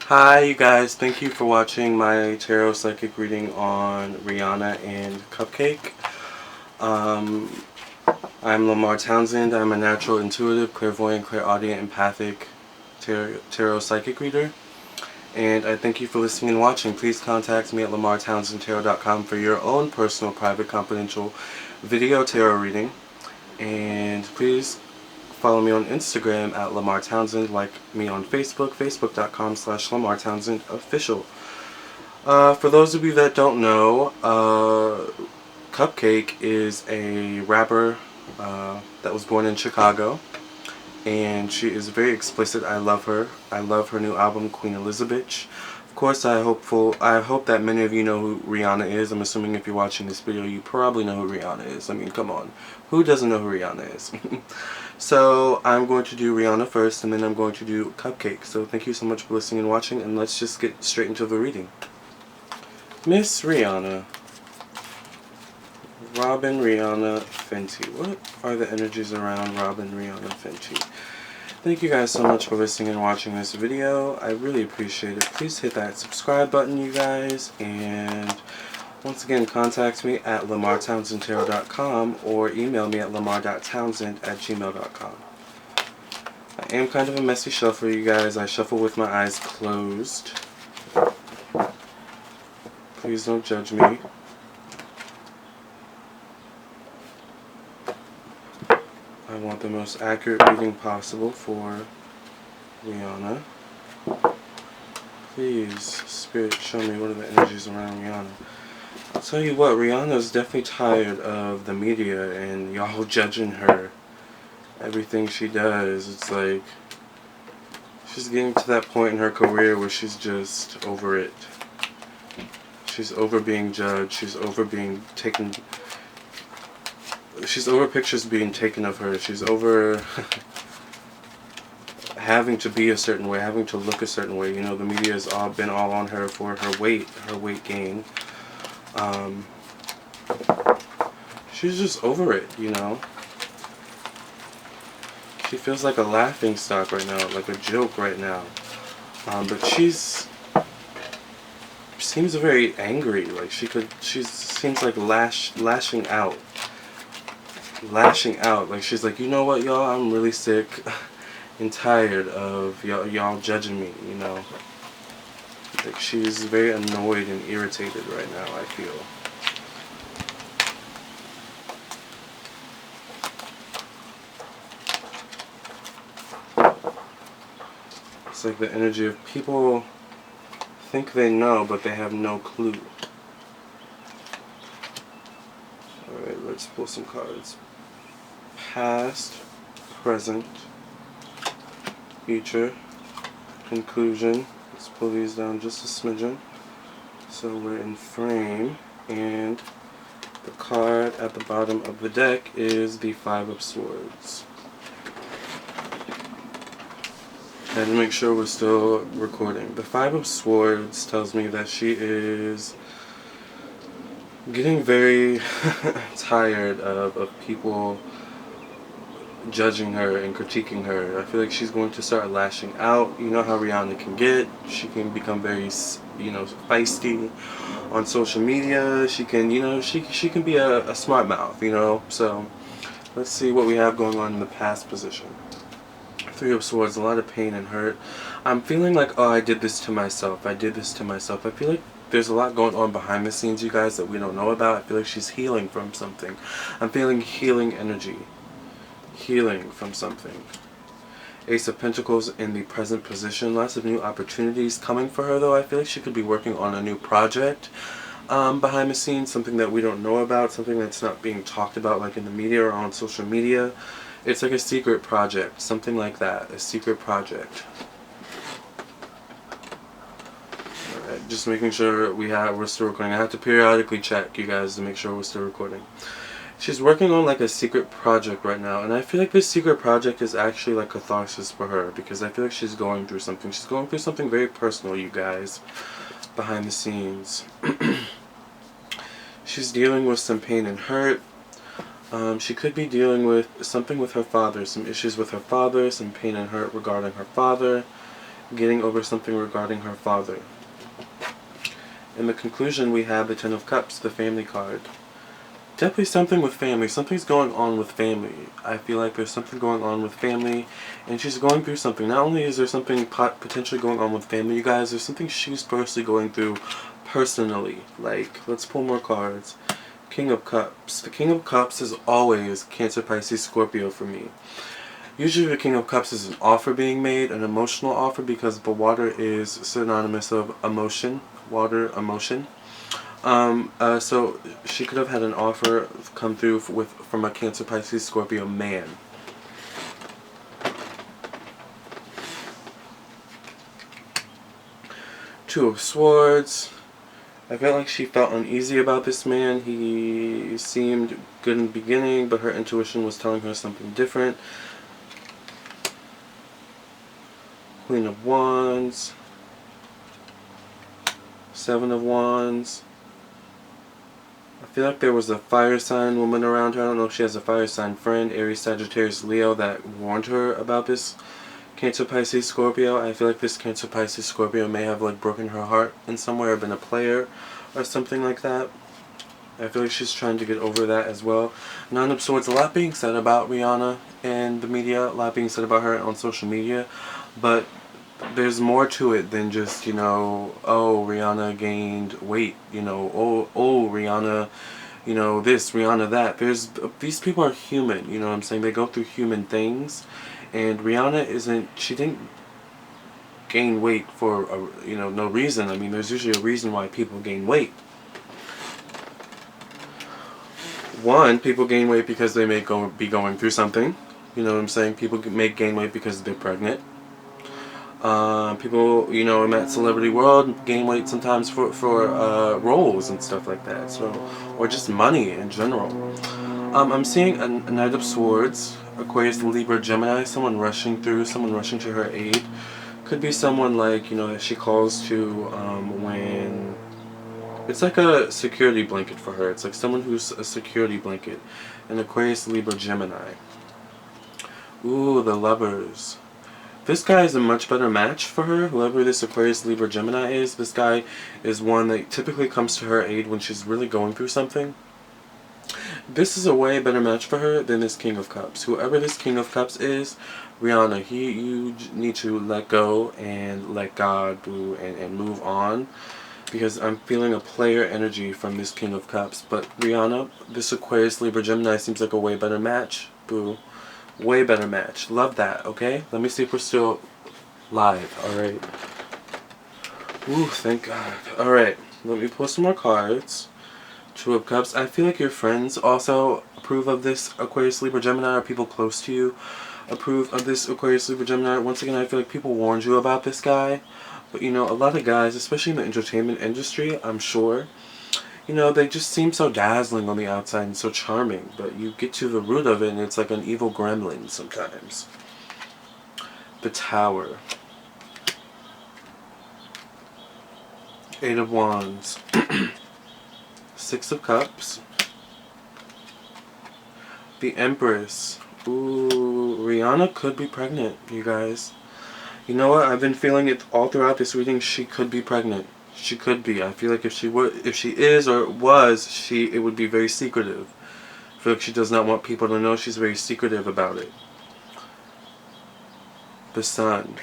Hi you guys, thank you for watching my tarot psychic reading on Rihanna and CupcakKe. I'm Lamarr Townsend. I'm a natural, intuitive, clairvoyant, clairaudient, empathic tarot psychic reader. And I thank you for listening and watching. Please contact me at lamarrtownsendtarot.com for your own personal, private, confidential video tarot reading. And please follow me on Instagram at Lamarr Townsend, like me on Facebook, facebook.com/Lamarr Townsend official. For those of you that don't know, CupcakKe is a rapper that was born in Chicago, and she is very explicit. I love her. I love her new album, Queen Elizabitch. Of course, I hope that many of you know who Rihanna is. I'm assuming if you're watching this video, you probably know who Rihanna is. I mean, come on. Who doesn't know who Rihanna is? So, I'm going to do Rihanna first, and then I'm going to do CupcakKe. So, thank you so much for listening and watching, and let's just get straight into the reading. Miss Rihanna. Robyn, Rihanna, Fenty. What are the energies around Robyn, Rihanna, Fenty? Thank you guys so much for listening and watching this video. I really appreciate it. Please hit that subscribe button, you guys. And once again, contact me at lamarrtownsendtarot.com or email me at lamar.townsend@gmail.com. I am kind of a messy shuffler, you guys. I shuffle with my eyes closed. Please don't judge me. I want the most accurate reading possible for Rihanna. Please, Spirit, show me what are the energies around Rihanna. I'll tell you what, Rihanna's definitely tired of the media and y'all judging her. Everything she does, it's like she's getting to that point in her career where she's just over it. She's over being judged. She's over being taken. She's over pictures being taken of her. She's over having to be a certain way, having to look a certain way. You know, the media has all been all on her for her weight gain. She's just over it, you know. She feels like a laughing stock right now, like a joke right now. But seems very angry. Like she seems like lashing out. Like she's like, you know what, y'all, I'm really sick and tired of y'all judging me, you know. Like she's very annoyed and irritated right now, I feel. It's like the energy of people think they know, but they have no clue. Alright, let's pull some cards. Past, present, future, conclusion. Let's pull these down just a smidgen. So we're in frame, and the card at the bottom of the deck is the Five of Swords. And to make sure we're still recording, the Five of Swords tells me that she is getting very tired of people judging her and critiquing her. I feel like she's going to start lashing out. You know how Rihanna can get. She can become very, you know, feisty on social media. She can, you know, she can be a smart mouth, you know. So let's see what we have going on in the past position. Three of Swords, a lot of pain and hurt. I'm feeling like, oh, I did this to myself. I did this to myself. I feel like there's a lot going on behind the scenes, you guys, that we don't know about. I feel like she's healing from something. I'm feeling healing energy. Healing from something. Ace of Pentacles in the present position. Lots of new opportunities coming for her, though. I feel like she could be working on a new project behind the scenes, something that we don't know about, something that's not being talked about like in the media or on social media. It's like a secret project, something like that, a secret project. Alright, just making sure we're still recording. I have to periodically check, you guys, to make sure we're still recording. She's working on like a secret project right now, and I feel like this secret project is actually like catharsis for her, because I feel like she's going through something. She's going through something very personal, you guys, behind the scenes. She's dealing with some pain and hurt. She could be dealing with something with her father, some issues with her father, some pain and hurt regarding her father. getting over something regarding her father. In the conclusion, we have the Ten of Cups, the family card. Definitely something with family. Something's going on with family. I feel like there's something going on with family, and she's going through something. Not only is there something potentially going on with family, you guys, there's something she's personally going through personally. Like, let's pull more cards. King of Cups. The King of Cups is always Cancer, Pisces, Scorpio for me. Usually the King of Cups is an offer being made, an emotional offer, because the water is synonymous of emotion. Water, emotion. So she could have had an offer come through from a Cancer, Pisces, Scorpio man. Two of Swords. I felt like she felt uneasy about this man. He seemed good in the beginning, but her intuition was telling her something different. Queen of Wands. Seven of Wands. I feel like there was a fire sign woman around her. I don't know if she has a fire sign friend, Aries, Sagittarius, Leo, that warned her about this Cancer, Pisces, Scorpio. I feel like this Cancer, Pisces, Scorpio may have like broken her heart in some way or been a player or something like that. I feel like she's trying to get over that as well. Nine of Swords. A lot being said about Rihanna in the media. A lot being said about her on social media. But there's more to it than just, you know, oh, Rihanna gained weight. You know, oh, Rihanna, you know, this, Rihanna that. These people are human, you know what I'm saying? They go through human things. And Rihanna she didn't gain weight for, no reason. I mean, there's usually a reason why people gain weight. One, people gain weight because they may be going through something. You know what I'm saying? People may gain weight because they're pregnant. People, you know, in that celebrity world gain weight sometimes for roles and stuff like that. So, or just money in general. I'm seeing a Knight of Swords, Aquarius, Libra, Gemini, someone rushing to her aid. Could be someone like, you know, that she calls to when it's like a security blanket for her. It's like someone who's a security blanket. An Aquarius, Libra, Gemini. Ooh, the Lovers. This guy is a much better match for her. Whoever this Aquarius, Libra, Gemini is, this guy is one that typically comes to her aid when she's really going through something. This is a way better match for her than this King of Cups. Whoever this King of Cups is, Rihanna, you need to let go and let God, boo, and move on. Because I'm feeling a player energy from this King of Cups. But Rihanna, this Aquarius, Libra, Gemini seems like a way better match, boo. Way better match. Love that, okay? Let me see if we're still live, alright? Ooh, thank God. Alright, let me pull some more cards. Two of Cups. I feel like your friends also approve of this Aquarius, Libra, Gemini, or people close to you approve of this Aquarius, Libra, Gemini. Once again, I feel like people warned you about this guy. But, you know, a lot of guys, especially in the entertainment industry, I'm sure, you know, they just seem so dazzling on the outside and so charming. But you get to the root of it and it's like an evil gremlin sometimes. The Tower. Eight of Wands. Six of Cups. The Empress. Ooh, Rihanna could be pregnant, you guys. You know what? I've been feeling it all throughout this reading. She could be pregnant. She could be. I feel like if she is or was, it would be very secretive. I feel like she does not want people to know. She's very secretive about it. The Sun.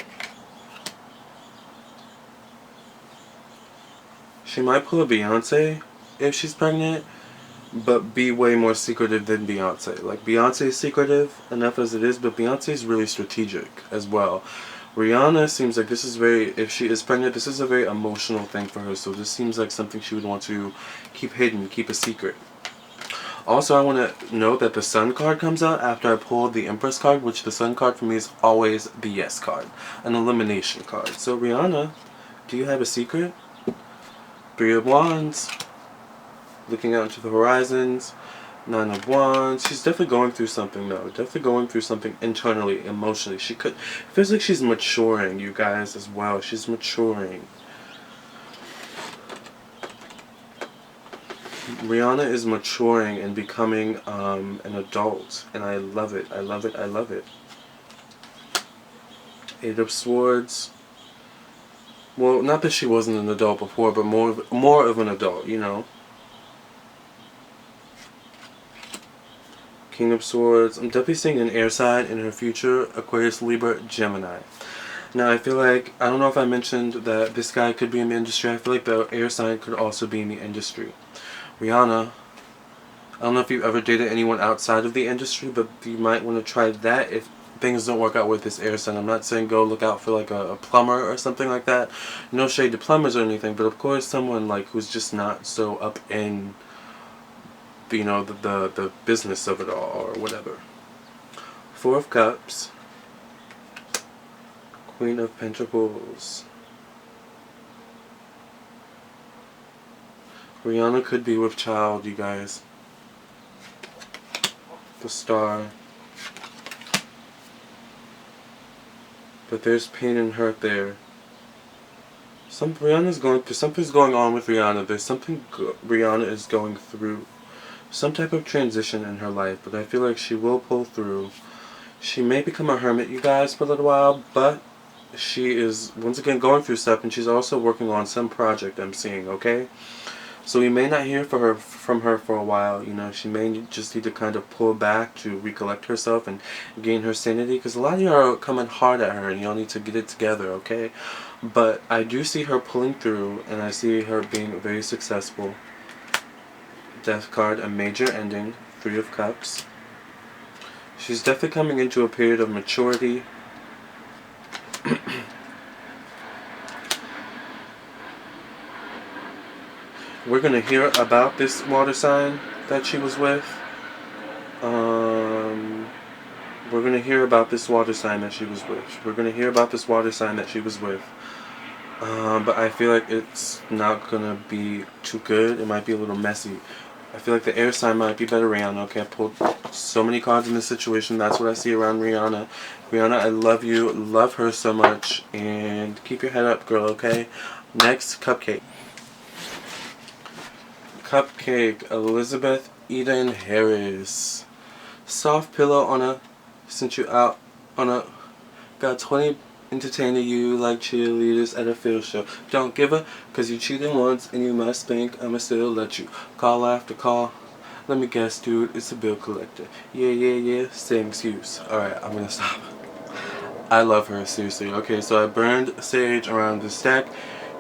She might pull a Beyonce if she's pregnant, but be way more secretive than Beyonce. Like, Beyonce is secretive enough as it is, but Beyonce is really strategic as well. Rihanna seems like this is if she is pregnant, this is a very emotional thing for her, so this seems like something she would want to keep hidden, keep a secret. Also, I want to note that the Sun card comes out after I pulled the Empress card, which the Sun card for me is always the Yes card, an elimination card. So, Rihanna, do you have a secret? Three of Wands. Looking out into the horizons. Nine of Wands. She's definitely going through something, though. Definitely going through something internally, emotionally. It feels like she's maturing, you guys, as well. She's maturing. Rihanna is maturing and becoming an adult. And I love it. I love it. I love it. Eight of Swords. Well, not that she wasn't an adult before, but more of an adult, you know. King of Swords. I'm definitely seeing an air sign in her future. Aquarius, Libra, Gemini. Now, I feel like, I don't know if I mentioned that this guy could be in the industry. I feel like the air sign could also be in the industry. Rihanna. I don't know if you've ever dated anyone outside of the industry, but you might want to try that if things don't work out with this air sign. I'm not saying go look out for like a plumber or something like that. No shade to plumbers or anything, but of course someone like who's just not so up in, you know, the business of it all or whatever. Four of Cups. Queen of Pentacles. Rihanna could be with child, you guys. The Star. But there's pain and hurt there. Rihanna's going through, something's going on with Rihanna. There's something Rihanna is going through. Some type of transition in her life, but I feel like she will pull through. She may become a hermit, you guys, for a little while, but she is, once again, going through stuff, and she's also working on some project I'm seeing, okay? So we may not hear from her for a while, you know. She may just need to kind of pull back to recollect herself and gain her sanity, because a lot of you are coming hard at her, and y'all need to get it together, okay? But I do see her pulling through, and I see her being very successful. Death card, a major ending, 3 of Cups. She's definitely coming into a period of maturity. We're going to hear about this water sign that she was with. We're going to hear about this water sign that she was with. We're going to hear about this water sign that she was with. But I feel like it's not going to be too good. It might be a little messy. I feel like the air sign might be better, Rihanna. Okay, I pulled so many cards in this situation. That's what I see around Rihanna. Rihanna, I love you. Love her so much. And keep your head up, girl, okay? Next, CupcakKe. CupcakKe, Elizabeth Eden Harris. Soft pillow on a, sent you out on a, got 20 entertaining you like cheerleaders at a field show. Don't give a, cause you cheated once and you must think I'ma still let you. Call after call. Let me guess, dude, it's a bill collector. Yeah, same excuse. Alright, I'm gonna stop. I love her, seriously. Okay, so I burned sage around this deck,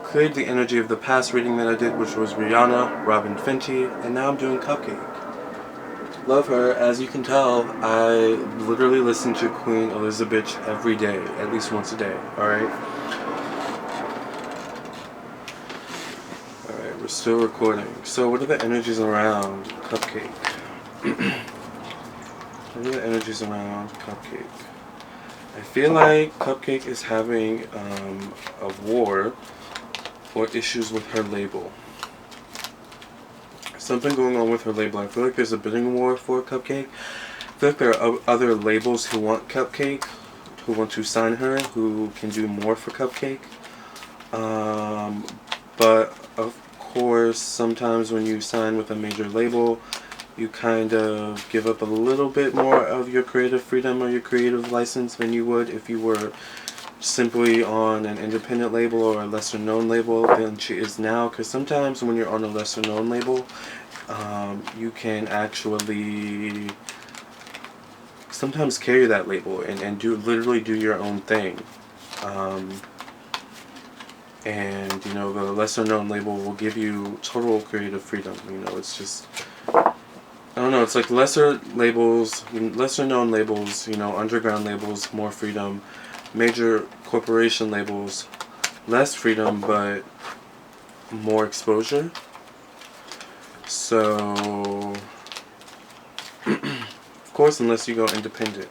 cleared the energy of the past reading that I did, which was Rihanna, Robyn, Fenty, and now I'm doing CupcakKe. Love her. As you can tell, I literally listen to Queen Elizabitch every day, at least once a day, alright? Alright, we're still recording. So what are the energies around CupcakKe? What are the energies around CupcakKe? I feel like CupcakKe is having a war or issues with her label. Something going on with her label. I feel like there's a bidding war for CupcakKe. I feel like there are other labels who want CupcakKe, who want to sign her, who can do more for CupcakKe. But of course, sometimes when you sign with a major label, you kind of give up a little bit more of your creative freedom or your creative license than you would if you were simply on an independent label or a lesser known label than she is now, because sometimes when you're on a lesser known label, you can actually sometimes carry that label and literally do your own thing, and you know, the lesser known label will give you total creative freedom. You know, it's just, I don't know, it's like lesser known labels, you know, underground labels, more freedom. Major corporation labels, less freedom but more exposure. So of course, unless you go independent,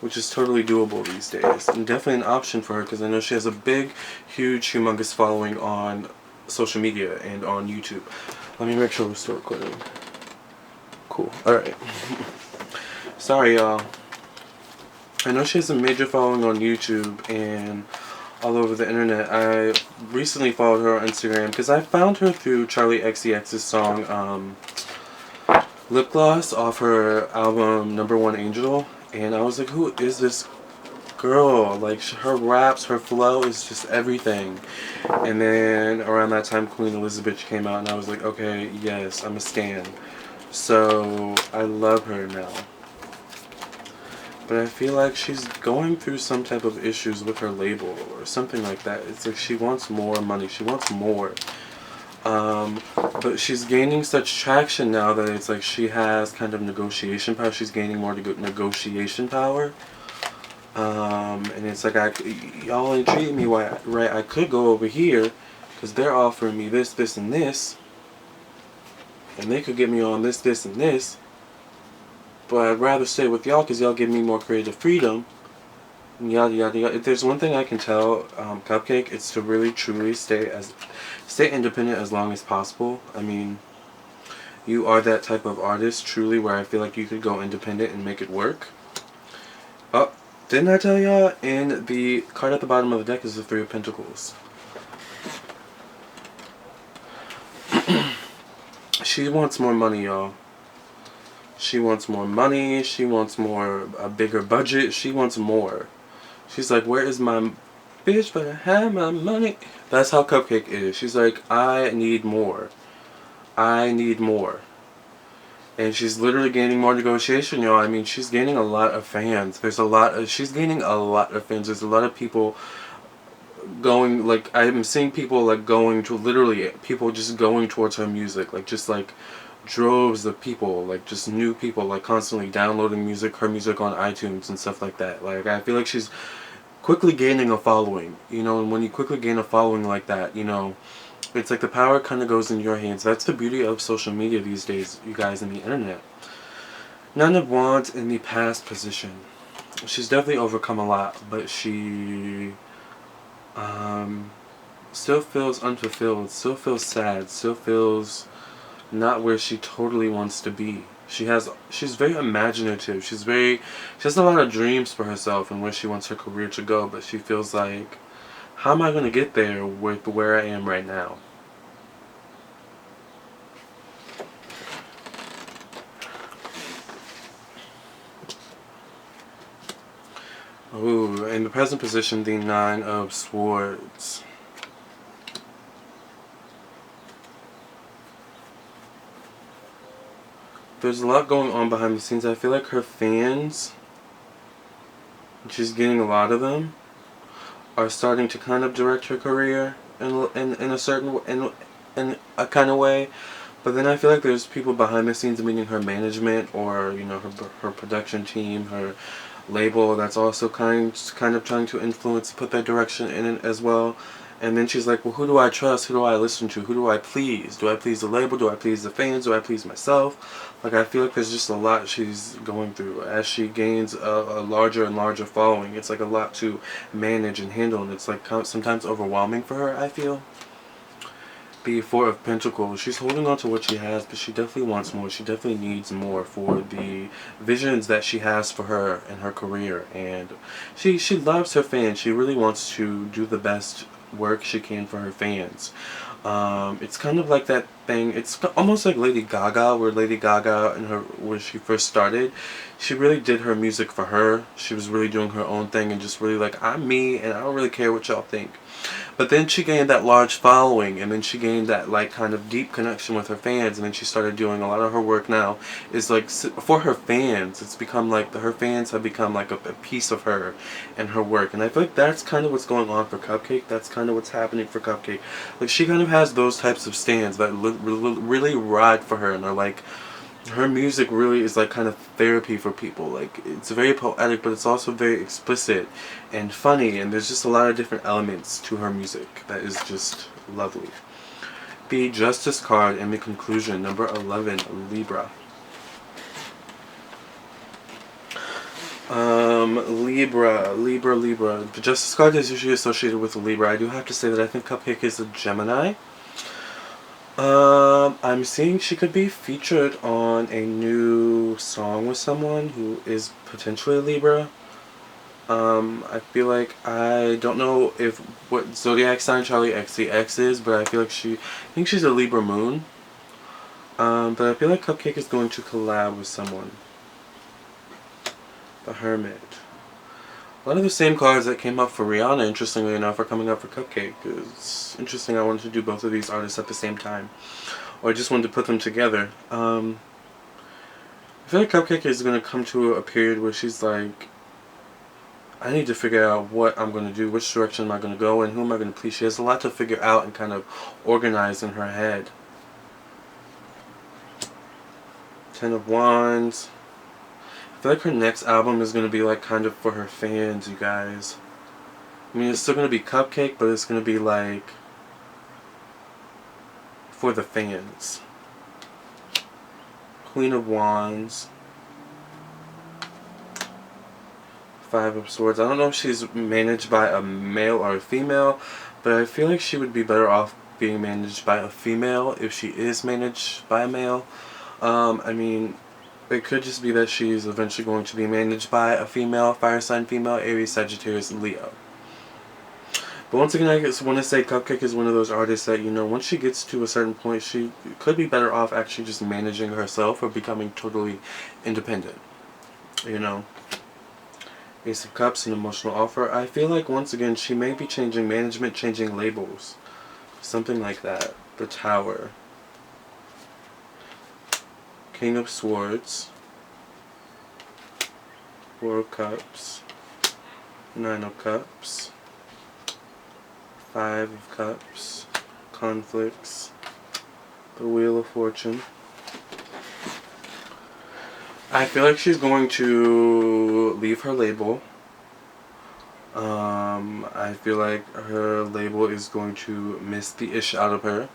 which is totally doable these days, and definitely an option for her, because I know she has a big, huge, humongous following on social media and on YouTube. Let me make sure we're still recording. Cool. Alright. Sorry, y'all. I know she has a major following on YouTube and all over the internet. I recently followed her on Instagram because I found her through Charli XCX's song Lipgloss off her album #1 Angel, and I was like, who is this girl, like her raps, her flow is just everything. And then around that time, Queen Elizabitch came out, and I was like, okay, yes, I'm a stan. So I love her now. But I feel like she's going through some type of issues with her label or something like that. It's like she wants more money. She wants more. But she's gaining such traction now that it's like she has kind of negotiation power. She's gaining more negotiation power. And it's like, y'all ain't treating me right. I could go over here because they're offering me this, this, and this. And they could get me on this, this, and this. But I'd rather stay with y'all because y'all give me more creative freedom. And yada yada yada. If there's one thing I can tell CupcakKe, it's to really truly stay independent as long as possible. I mean, you are that type of artist truly where I feel like you could go independent and make it work. Oh, didn't I tell y'all? In the card at the bottom of the deck is the Three of Pentacles. She wants more money, y'all. She wants more money. She wants a bigger budget. She wants more. She's like, where is my bitch? But I have my money. That's how CupcakKe is. She's like, I need more. I need more. And she's literally gaining more negotiation, y'all. I mean, she's gaining a lot of fans. She's gaining a lot of fans. There's a lot of people going, like, I'm seeing people, like, going to, literally, people just going towards her music. Like, just, like, droves of people, like, just new people, like, constantly downloading her music on iTunes and stuff like that. Like, I feel like she's quickly gaining a following, you know, and when you quickly gain a following like that, you know, it's like the power kind of goes in your hands. That's the beauty of social media these days, you guys, and the internet. Nine of Wands in the past position. She's definitely overcome a lot, but she still feels unfulfilled, still feels sad, still feels not where she totally wants to be. She's very imaginative. She has a lot of dreams for herself and where she wants her career to go, but she feels like, how am I going to get there with where I am right now? Ooh, in the present position, the Nine of Swords. There's a lot going on behind the scenes. I feel like her fans, she's getting a lot of them, are starting to kind of direct her career in a certain in a kind of way. But then I feel like there's people behind the scenes, meaning her management or, you know, her production team, her label, that's also kind of trying to influence, put that direction in it as well. And then she's like, well, who do I trust? Who do I listen to? Who do I please? Do I please the label? Do I please the fans? Do I please myself? Like, I feel like there's just a lot she's going through. As she gains a larger and larger following, it's like a lot to manage and handle, and it's like sometimes overwhelming for her, I feel. The Four of Pentacles. She's holding on to what she has, but she definitely wants more. She definitely needs more for the visions that she has for her and her career. And she loves her fans. She really wants to do the best work she can for her fans. It's kind of like that thing. It's almost like Lady Gaga, where she first started. She really did her music for her. She was really doing her own thing and just really like, I'm me and I don't really care what y'all think. But then she gained that large following, and then she gained that like kind of deep connection with her fans, and then she started doing a lot of her work now is like for her fans. It's become like her fans have become like a piece of her and her work, and I feel like that's kind of what's going on for CupcakKe. That's kind of what's happening for CupcakKe. Like, she kind of has those types of stands that really ride for her, and are like, her music really is like kind of therapy for people. Like, it's very poetic, but it's also very explicit and funny, and there's just a lot of different elements to her music that is just lovely. The Justice card in the conclusion, number 11, Libra. Libra. The Justice card is usually associated with Libra. I do have to say that I think CupcakKe is a Gemini. I'm seeing she could be featured on a new song with someone who is potentially a Libra. I feel like, I don't know what zodiac sign Charli XCX is, but I feel like I think she's a Libra moon. But I feel like CupcakKe is going to collab with someone. The Hermit. A lot of the same cards that came up for Rihanna, interestingly enough, are coming up for CupcakKe. It's interesting. I wanted to do both of these artists at the same time, or I just wanted to put them together. I feel like CupcakKe is going to come to a period where she's like, I need to figure out what I'm going to do, which direction am I going to go, and who am I going to please. She has a lot to figure out and kind of organize in her head. Ten of Wands. I feel like her next album is going to be like kind of for her fans, you guys. I mean, it's still going to be CupcakKe, but it's going to be like for the fans. Queen of Wands. Five of Swords. I don't know if she's managed by a male or a female, but I feel like she would be better off being managed by a female if she is managed by a male. I mean, it could just be that she's eventually going to be managed by a female, fire sign female, Aries, Sagittarius, and Leo. But once again, I just want to say CupcakKe is one of those artists that, you know, once she gets to a certain point, she could be better off actually just managing herself or becoming totally independent. You know? Ace of Cups, an emotional offer. I feel like, once again, she may be changing management, changing labels. Something like that. The Tower. King of Swords. Four of Cups. Nine of Cups. Five of Cups. Conflicts. The Wheel of Fortune. I feel like she's going to leave her label. I feel like her label is going to miss the ish out of her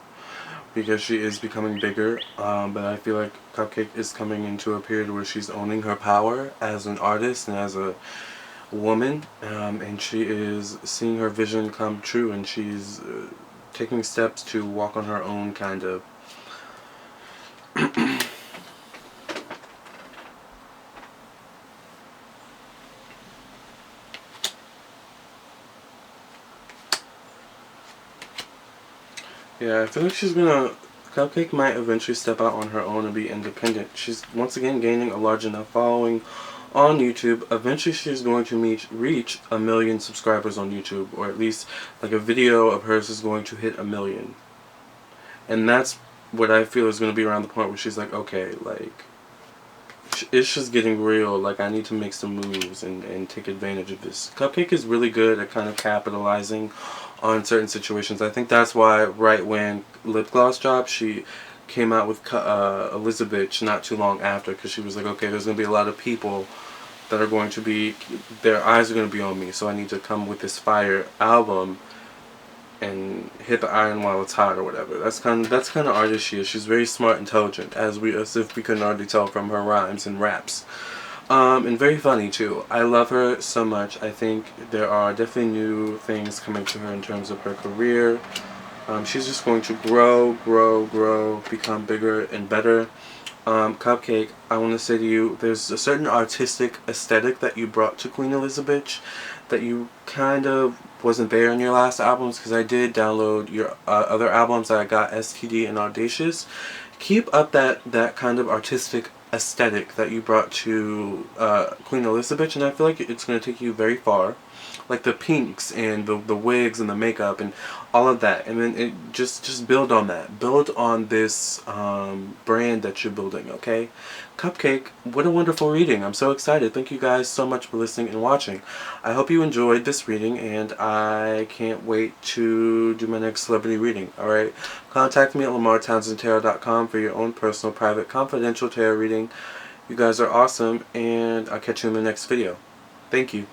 because she is becoming bigger. But I feel like CupcakKe is coming into a period where she's owning her power as an artist and as a woman. And she is seeing her vision come true, and she's taking steps to walk on her own, kind of. Yeah, I feel like CupcakKe might eventually step out on her own and be independent. She's once again gaining a large enough following on YouTube. Eventually she's going to reach 1 million subscribers on YouTube, or at least like a video of hers is going to hit 1 million. And that's what I feel is going to be around the point where she's like, okay, like, it's just getting real, like I need to make some moves and take advantage of this. CupcakKe is really good at kind of capitalizing on certain situations. I think that's why right when Lipgloss dropped, she came out with Elizabitch not too long after, because she was like, okay, there's going to be a lot of people that are going to be, their eyes are going to be on me, so I need to come with this fire album and hit the iron while it's hot or whatever. That's kind of artist she is. She's very smart, intelligent, as if we couldn't already tell from her rhymes and raps. And very funny too. I love her so much. I think there are definitely new things coming to her in terms of her career. She's just going to grow, become bigger and better. CupcakKe, I want to say to you, there's a certain artistic aesthetic that you brought to Queen Elizabitch that you kind of wasn't there in your last albums, because I did download your other albums that I got, STD and Audacious. Keep up that kind of artistic aesthetic that you brought to Queen Elizabitch, and I feel like it's going to take you very far. Like the pinks and the wigs and the makeup and all of that, and then just build on that. Build on this brand that you're building, okay? CupcakKe, what a wonderful reading. I'm so excited. Thank you guys so much for listening and watching. I hope you enjoyed this reading, and I can't wait to do my next celebrity reading, alright? Contact me at LamarrTownsendTarot.com for your own personal, private, confidential tarot reading. You guys are awesome, and I'll catch you in the next video. Thank you.